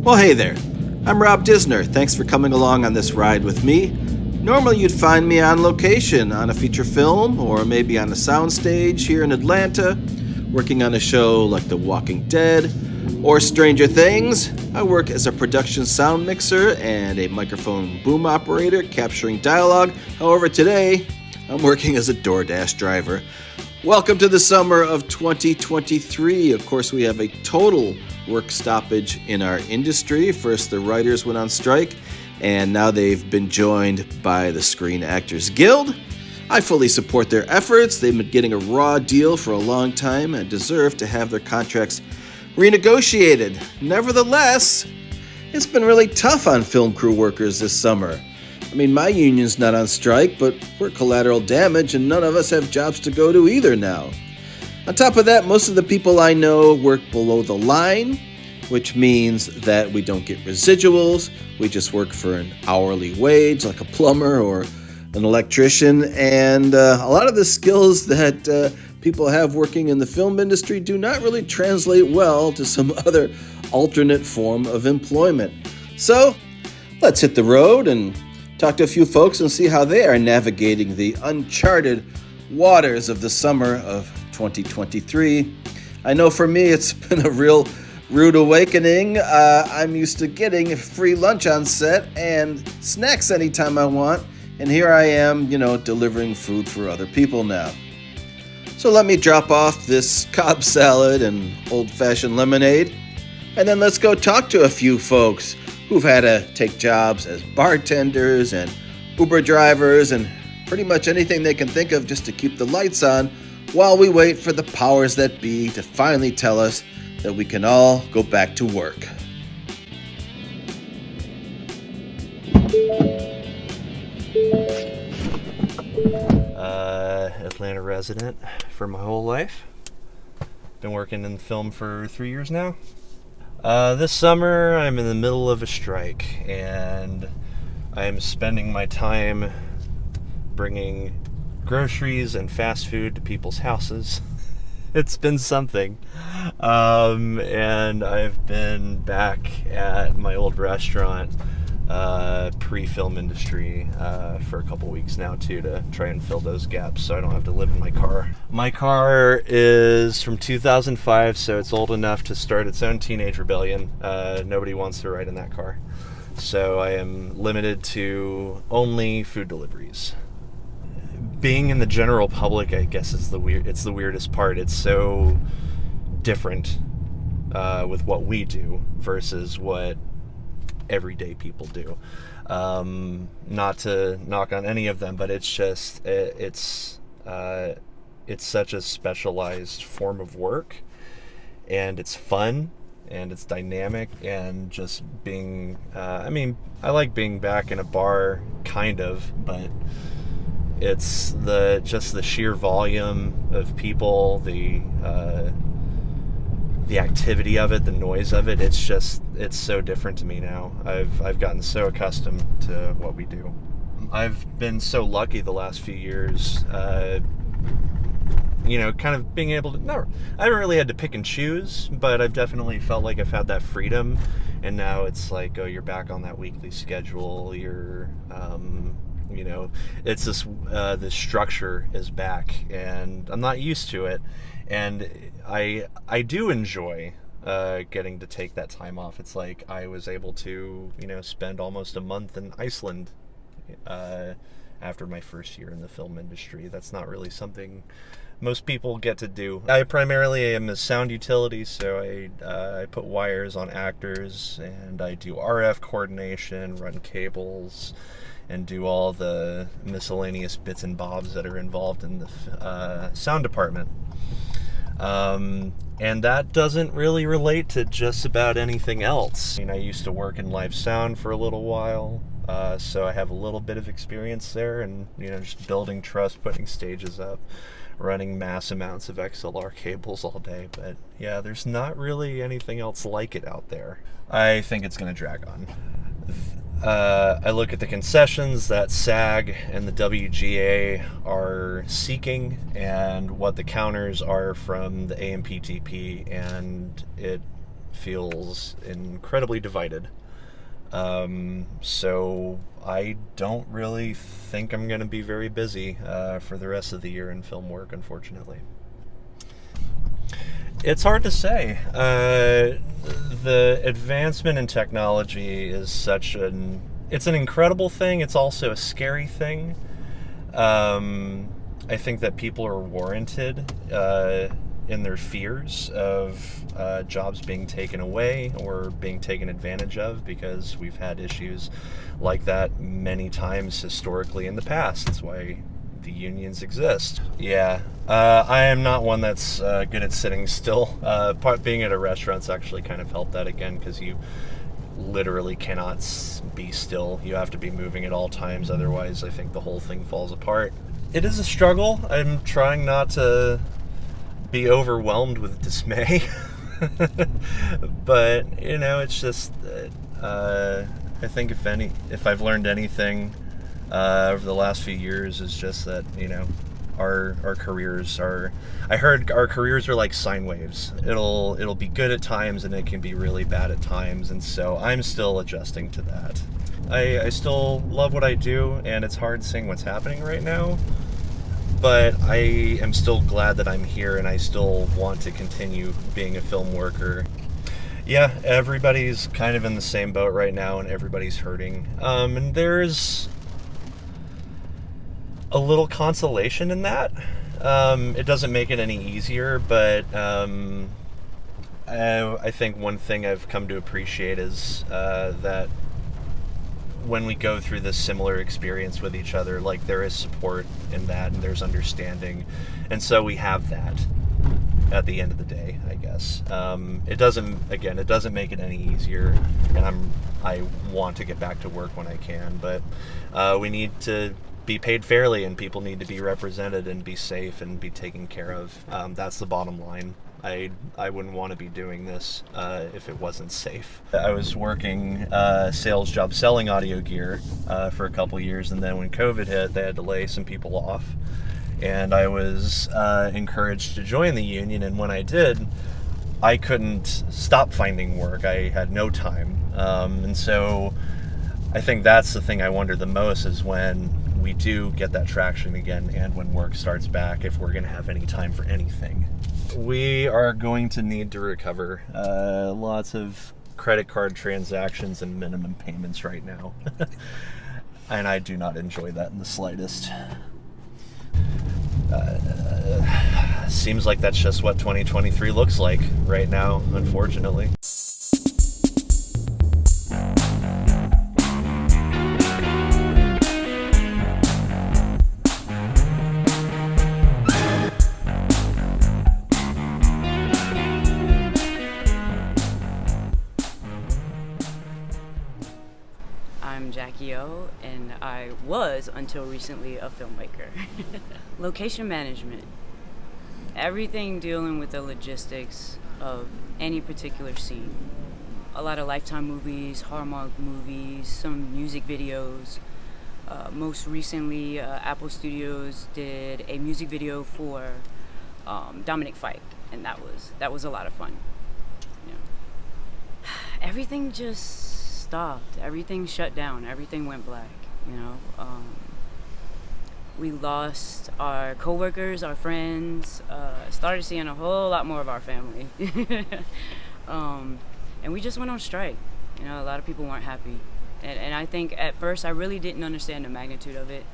Well, hey there. I'm Rob Disner. Thanks for coming along on this ride with me. Normally you'd find me on location on a feature film or maybe on a soundstage here in Atlanta, working on a show like The Walking Dead or Stranger Things. I work as a production sound mixer and a microphone boom operator capturing dialogue. However, today I'm working as a DoorDash driver. Welcome to the summer of 2023. Of course, we have a total work stoppage in our industry. First, the writers went on strike, and now they've been joined by the Screen Actors Guild. I fully support their efforts. They've been getting a raw deal for a long time and deserve to have their contracts renegotiated. Nevertheless, it's been really tough on film crew workers this summer. I mean, my union's not on strike, but we're collateral damage and none of us have jobs to go to either now. On top of that, most of the people I know work below the line, which means that we don't get residuals. We just work for an hourly wage, like a plumber or an electrician. And a lot of the skills that people have working in the film industry do not really translate well to some other alternate form of employment. So let's hit the road and talk to a few folks and see how they are navigating the uncharted waters of the summer of 2023. I know for me it's been a real rude awakening. I'm used to getting free lunch on set and snacks anytime I want, and here I am, delivering food for other people now. So let me drop off this Cobb salad and old-fashioned lemonade, and then let's go talk to a few folks who've had to take jobs as bartenders and Uber drivers and pretty much anything they can think of just to keep the lights on while we wait for the powers that be to finally tell us that we can all go back to work. Atlanta resident for my whole life. Been working in film for 3 years now. This summer, I'm in the middle of a strike, and I'm spending my time bringing groceries and fast food to people's houses. It's been something. And I've been back at my old restaurant, pre-film industry, for a couple weeks now, too, to try and fill those gaps so I don't have to live in my car. My car is from 2005, so it's old enough to start its own teenage rebellion. Nobody wants to ride in that car. So I am limited to only food deliveries. Being in the general public, I guess, is the weirdest part. It's so different with what we do versus what everyday people do. Not to knock on any of them, but it's just it's such a specialized form of work, and it's fun and it's dynamic, and just being I like being back in a bar, kind of, but it's the sheer volume of people, the activity of it, the noise of it. It's so different to me now. I've gotten so accustomed to what we do. I've been so lucky the last few years, kind of being able to, no, I haven't really had to pick and choose, but I've definitely felt like I've had that freedom. And now it's like, oh, you're back on that weekly schedule. You're, it's this structure is back, and I'm not used to it. And I do enjoy getting to take that time off. It's like I was able to, spend almost a month in Iceland after my first year in the film industry. That's not really something most people get to do. I primarily am a sound utility, so I put wires on actors, and I do RF coordination, run cables, and do all the miscellaneous bits and bobs that are involved in the sound department. And that doesn't really relate to just about anything else. I used to work in live sound for a little while, so I have a little bit of experience there, and just building trust, putting stages up, running mass amounts of XLR cables all day. But yeah, there's not really anything else like it out there. I think it's going to drag on. I look at the concessions that SAG and the WGA are seeking and what the counters are from the AMPTP, and it feels incredibly divided. So I don't really think I'm going to be very busy for the rest of the year in film work, unfortunately. It's hard to say. The advancement in technology is it's an incredible thing. It's also a scary thing. I think that people are warranted in their fears of jobs being taken away or being taken advantage of, because we've had issues like that many times historically in the past. That's why the unions exist. Yeah, I am not one that's good at sitting still. Being at a restaurant's actually kind of helped that again, because you literally cannot be still. You have to be moving at all times, otherwise I think the whole thing falls apart. It is a struggle. I'm trying not to be overwhelmed with dismay. But it's just I think if I've learned anything over the last few years, is just that our careers are, I heard our careers are like sine waves. It'll be good at times and it can be really bad at times, and so I'm still adjusting to that. I still love what I do, and it's hard seeing what's happening right now, but I am still glad that I'm here, and I still want to continue being a film worker. Yeah, everybody's kind of in the same boat right now, and everybody's hurting. And there's a little consolation in that. It doesn't make it any easier, but I think one thing I've come to appreciate is that when we go through this similar experience with each other, like, there is support in that, and there's understanding, and so we have that at the end of the day, I guess. It doesn't make it any easier, and I want to get back to work when I can, but we need to be paid fairly, and people need to be represented and be safe and be taken care of. That's the bottom line. I wouldn't want to be doing this if it wasn't safe. I was working a sales job selling audio gear for a couple years, and then when COVID hit, they had to lay some people off. And I was encouraged to join the union, and when I did, I couldn't stop finding work. I had no time. And so I think that's the thing I wonder the most, is when we do get that traction again, and when work starts back, if we're going to have any time for anything. We are going to need to recover lots of credit card transactions and minimum payments right now. And I do not enjoy that in the slightest. Seems like that's just what 2023 looks like right now, unfortunately. I'm Jackie O, and I was, until recently, a filmmaker. Location management. Everything dealing with the logistics of any particular scene. A lot of Lifetime movies, Hallmark movies, some music videos. Most recently, Apple Studios did a music video for Dominic Fike, and that was a lot of fun. Everything just stopped. Everything shut down. Everything went black. We lost our coworkers, our friends. Started seeing a whole lot more of our family, and we just went on strike. A lot of people weren't happy, and I think at first I really didn't understand the magnitude of it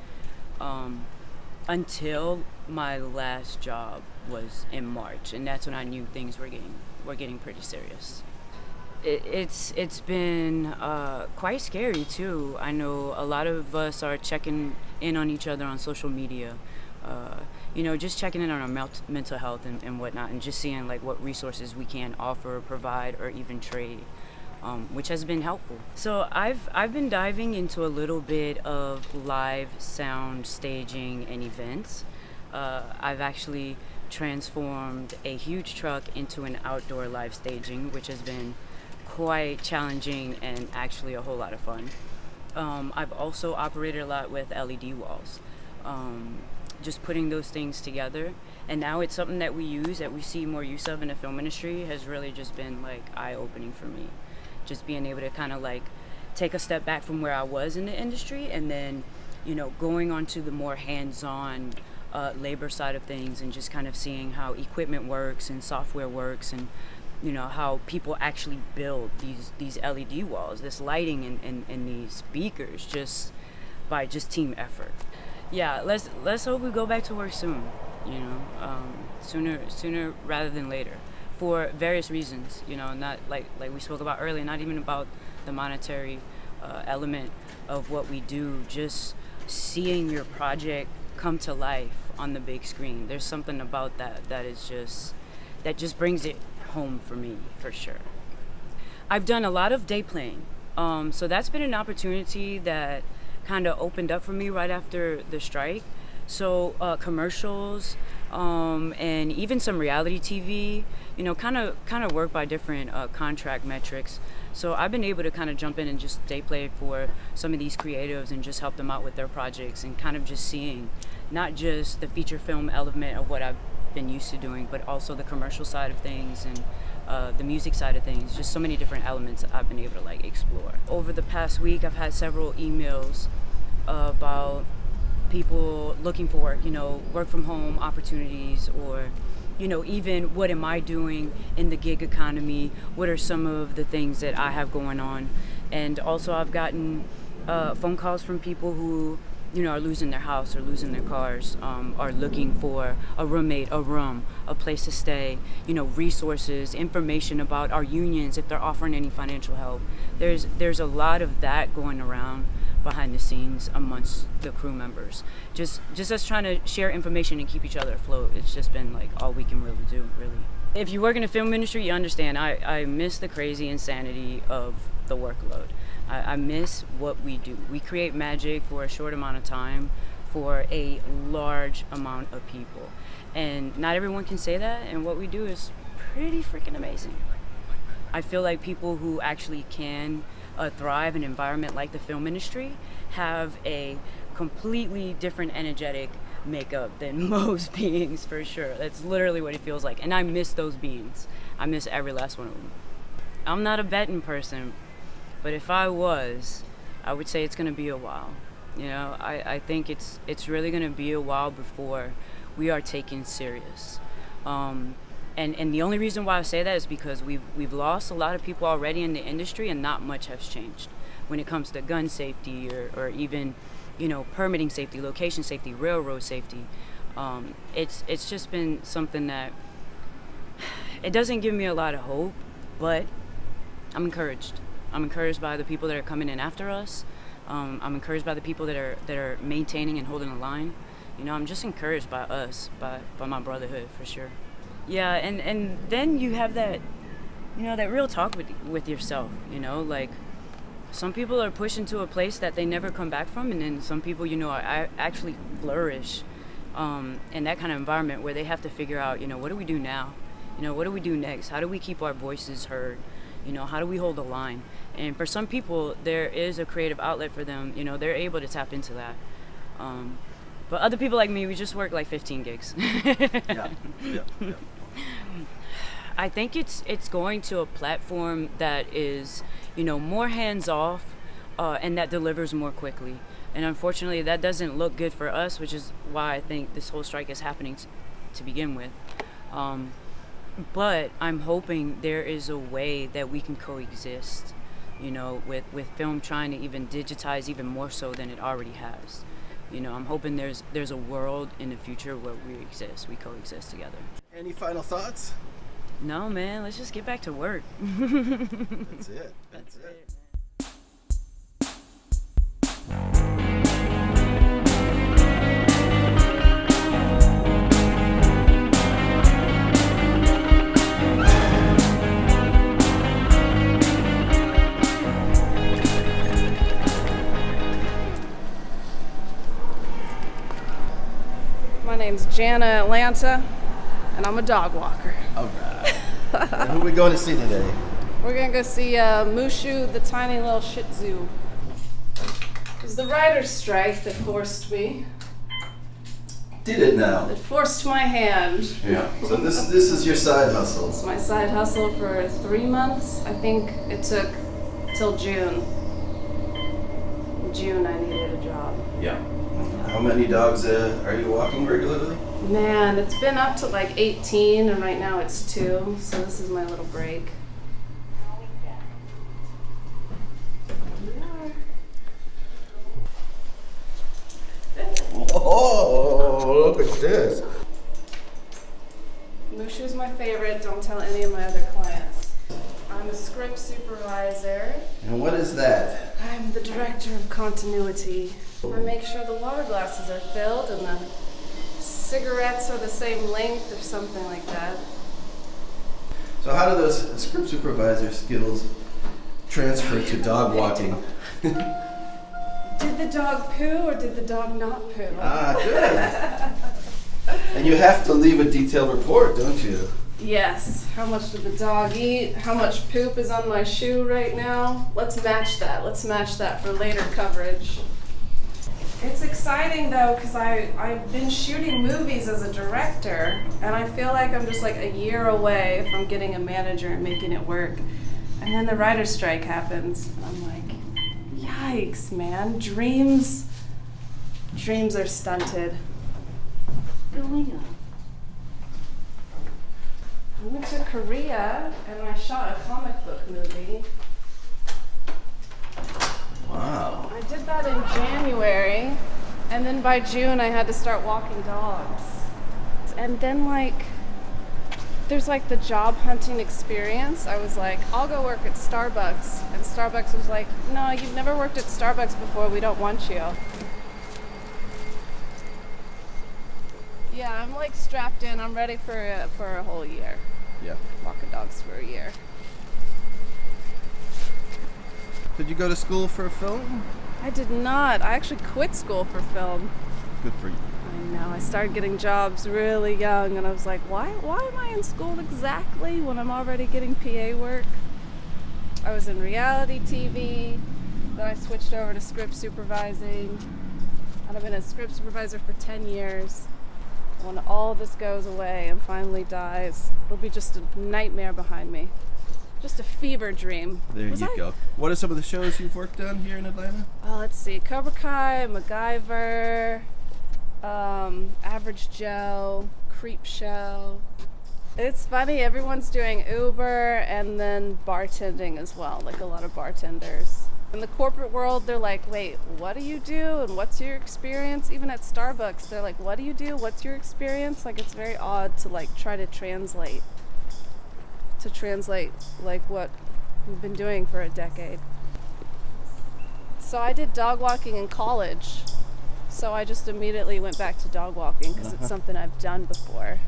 until my last job was in March, and that's when I knew things were getting pretty serious. It's been quite scary too. I know a lot of us are checking in on each other on social media, just checking in on our mental health and whatnot, and just seeing like what resources we can offer, provide, or even trade, which has been helpful. So I've been diving into a little bit of live sound staging and events. I've actually transformed a huge truck into an outdoor live staging, which has been quite challenging and actually a whole lot of fun. I've also operated a lot with LED walls. just putting those things together, and now it's something that we see more use of in the film industry, has really just been like eye-opening for me. Just being able to kind of like take a step back from where I was in the industry, and then, you know, going on to the more hands-on labor side of things, and just kind of seeing how equipment works and software works, and, you know, how people actually build these LED walls, this lighting and these speakers, just by just team effort. Yeah, let's hope we go back to work soon, you know, sooner rather than later, for various reasons, you know, not like we spoke about earlier, not even about the monetary element of what we do, just seeing your project come to life on the big screen. There's something about that that just brings it home for me, for sure. I've done a lot of day playing, so that's been an opportunity that kind of opened up for me right after the strike. So commercials, and even some reality TV, you know, kind of work by different contract metrics. So I've been able to kind of jump in and just day play for some of these creatives and just help them out with their projects, and kind of just seeing not just the feature film element of what I've been used to doing, but also the commercial side of things, and the music side of things. Just so many different elements I've been able to like explore. Over the past week, I've had several emails about people looking for work, you know, work from home opportunities, or, you know, even what am I doing in the gig economy? What are some of the things that I have going on? And also I've gotten phone calls from people who, you know, are losing their house or losing their cars, are looking for a roommate, a room, a place to stay, you know, resources, information about our unions, if they're offering any financial help. There's a lot of that going around behind the scenes amongst the crew members. Just us trying to share information and keep each other afloat. It's just been like all we can really do, really. If you work in the film industry, you understand I miss the crazy insanity of the workload. I miss what we do. We create magic for a short amount of time for a large amount of people. And not everyone can say that, and what we do is pretty freaking amazing. I feel like people who actually can thrive in an environment like the film industry have a completely different energetic makeup than most beings, for sure. That's literally what it feels like. And I miss those beings. I miss every last one of them. I'm not a betting person, but if I was, I would say it's going to be a while. You know, I think it's really going to be a while before we are taken serious. And the only reason why I say that is because we've lost a lot of people already in the industry, and not much has changed when it comes to gun safety, or even, you know, permitting safety, location safety, railroad safety. It's just been something that it doesn't give me a lot of hope, but I'm encouraged. I'm encouraged by the people that are coming in after us. I'm encouraged by the people that are maintaining and holding the line. You know, I'm just encouraged by us, by my brotherhood, for sure. Yeah, and then you have that, you know, that real talk with yourself, you know, like some people are pushed into a place that they never come back from, and then some people, you know, are actually flourish in that kind of environment where they have to figure out, you know, what do we do now? You know, what do we do next? How do we keep our voices heard? You know, how do we hold the line? And for some people, there is a creative outlet for them. You know, they're able to tap into that. But other people like me, we just work like 15 gigs. Yeah. I think it's going to a platform that is, you know, more hands-off, and that delivers more quickly. And unfortunately, that doesn't look good for us, which is why I think this whole strike is happening to begin with. But I'm hoping there is a way that we can coexist, you know, with film trying to even digitize even more so than it already has. You know, I'm hoping there's a world in the future where we coexist together. Any final thoughts? No, man, let's just get back to work. That's it. That's it. My name's Jana Atlanta, and I'm a dog walker. All right. Who are we going to see today? We're gonna go see Mushu, the tiny little Shih Tzu. It was the writer's strike that forced me did it now. It forced my hand. Yeah. So this is your side hustle. It's my side hustle for 3 months. I think it took till June. In June, I needed a job. Yeah. How many dogs are you walking regularly? Man, it's been up to like 18, and right now it's 2, so this is my little break. Oh, look at this. Mushu's my favorite. Don't tell any of my other clients. I'm a script supervisor. And what is that? I'm the director of continuity. I make sure the water glasses are filled and the cigarettes are the same length or something like that. So how do those script supervisor skills transfer to dog walking? Did the dog poo or did the dog not poo? Ah, good. And you have to leave a detailed report, don't you? Yes. How much did the dog eat? How much poop is on my shoe right now? Let's match that. Let's match that for later coverage. It's exciting though, because I've been shooting movies as a director, and I feel like I'm just like a year away from getting a manager and making it work. And then the writer's strike happens, and I'm like, yikes, man. Dreams are stunted. Going on. I went to Korea and I shot a comic book movie. Wow. I did that in January, and then by June I had to start walking dogs. And then there's the job hunting experience. I was like, I'll go work at Starbucks. And Starbucks was like, no, you've never worked at Starbucks before, we don't want you. Yeah, I'm strapped in, I'm ready for a whole year. Yeah. Walking dogs for a year. Did you go to school for film? I did not. I actually quit school for film. Good for you. I know. I started getting jobs really young, and I was like, why am I in school exactly when I'm already getting PA work? I was in reality TV, then I switched over to script supervising, and I've been a script supervisor for 10 years. When all this goes away and finally dies, it'll be just a nightmare behind me. Just a fever dream. There you go. What are some of the shows you've worked on here in Atlanta? Oh, let's see. Cobra Kai, MacGyver, Average Joe, Creep Show. It's funny, everyone's doing Uber and then bartending as well, a lot of bartenders. In the corporate world, they're like, wait, what do you do and what's your experience? Even at Starbucks, they're like, what do you do? What's your experience? It's very odd to try to translate. What we've been doing for a decade. So I did dog walking in college. So I just immediately went back to dog walking because it's something I've done before.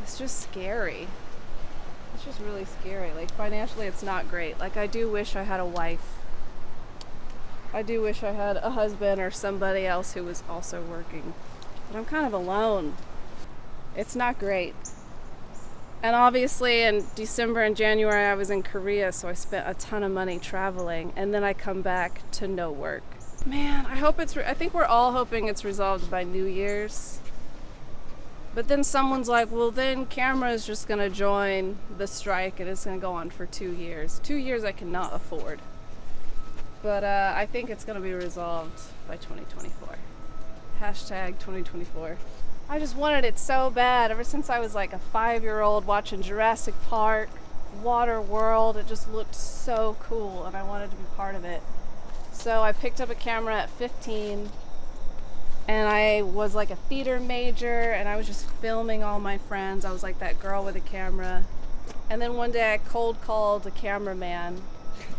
It's just scary. It's just really scary. Financially, it's not great. I do wish I had a wife. I do wish I had a husband or somebody else who was also working. But I'm kind of alone. It's not great. And obviously in December and January I was in Korea, so I spent a ton of money traveling, and then I come back to no work. Man, I think we're all hoping it's resolved by New Year's. But then someone's like, well then camera is just gonna join the strike and it's gonna go on for 2 years. 2 years I cannot afford. But I think it's gonna be resolved by 2024. Hashtag 2024. I just wanted it so bad ever since I was a 5-year-old watching Jurassic Park, Water World. It just looked so cool and I wanted to be part of it. So I picked up a camera at 15 and I was a theater major and I was just filming all my friends. I was that girl with a camera. And then one day I cold called a cameraman.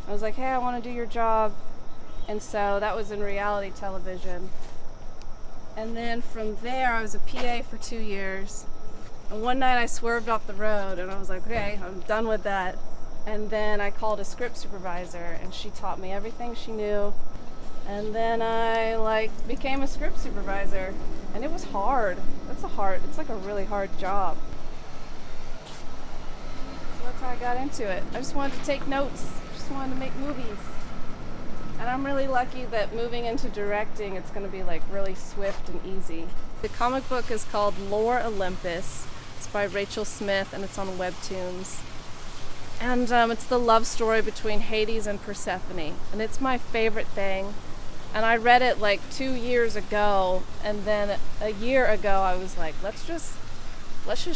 I was like, hey, I want to do your job. And so that was in reality television. And then from there, I was a PA for 2 years. And one night I swerved off the road and I was like, okay, I'm done with that. And then I called a script supervisor and she taught me everything she knew. And then I became a script supervisor, and it was hard. It's a really hard job. So that's how I got into it. I just wanted to take notes. Just wanted to make movies. And I'm really lucky that moving into directing, it's going to be really swift and easy. The comic book is called Lore Olympus. It's by Rachel Smith and it's on Webtoons. And it's the love story between Hades and Persephone. And it's my favorite thing. And I read it like 2 years ago. And then a year ago I was like, let's just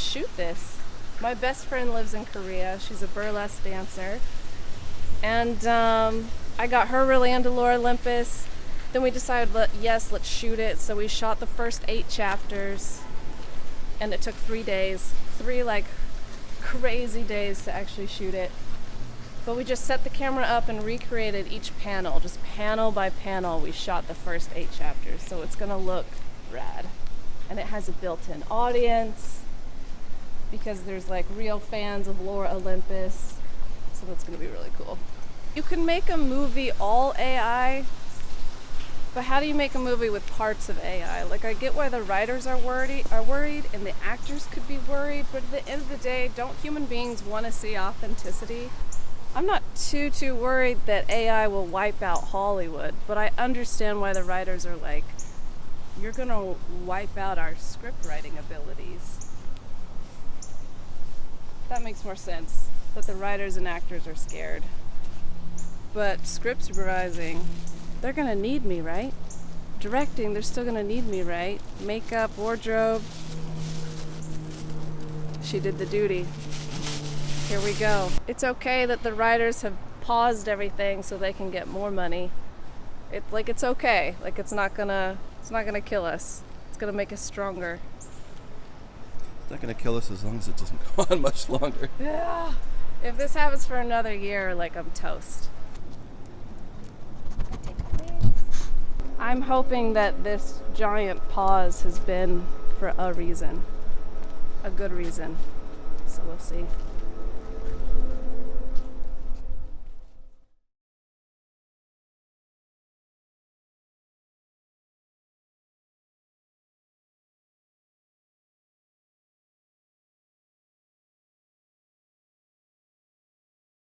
shoot this. My best friend lives in Korea. She's a burlesque dancer. And I got her really into Lore Olympus. Then we decided, let's shoot it. So we shot the first 8 chapters. And it took 3 days. 3 like crazy days to actually shoot it. But we just set the camera up and recreated each panel. Just panel by panel, we shot the first 8 chapters. So it's gonna look rad. And it has a built-in audience because there's like real fans of Lore Olympus. So that's gonna be really cool. You can make a movie all AI, but how do you make a movie with parts of AI? Like, I get why the writers are worried and the actors could be worried, but at the end of the day, don't human beings want to see authenticity? I'm not too worried that AI will wipe out Hollywood, but I understand why the writers are like, you're gonna wipe out our script writing abilities. That makes more sense, that the writers and actors are scared. But script supervising, they're gonna need me, right? Directing, they're still gonna need me, right? Makeup, wardrobe. She did the duty. Here we go. It's okay that the writers have paused everything so they can get more money. It's okay. Like it's not gonna kill us. It's gonna make us stronger. It's not gonna kill us as long as it doesn't go on much longer. Yeah. If this happens for another year, like I'm toast. I'm hoping that this giant pause has been for a reason. A good reason. So we'll see.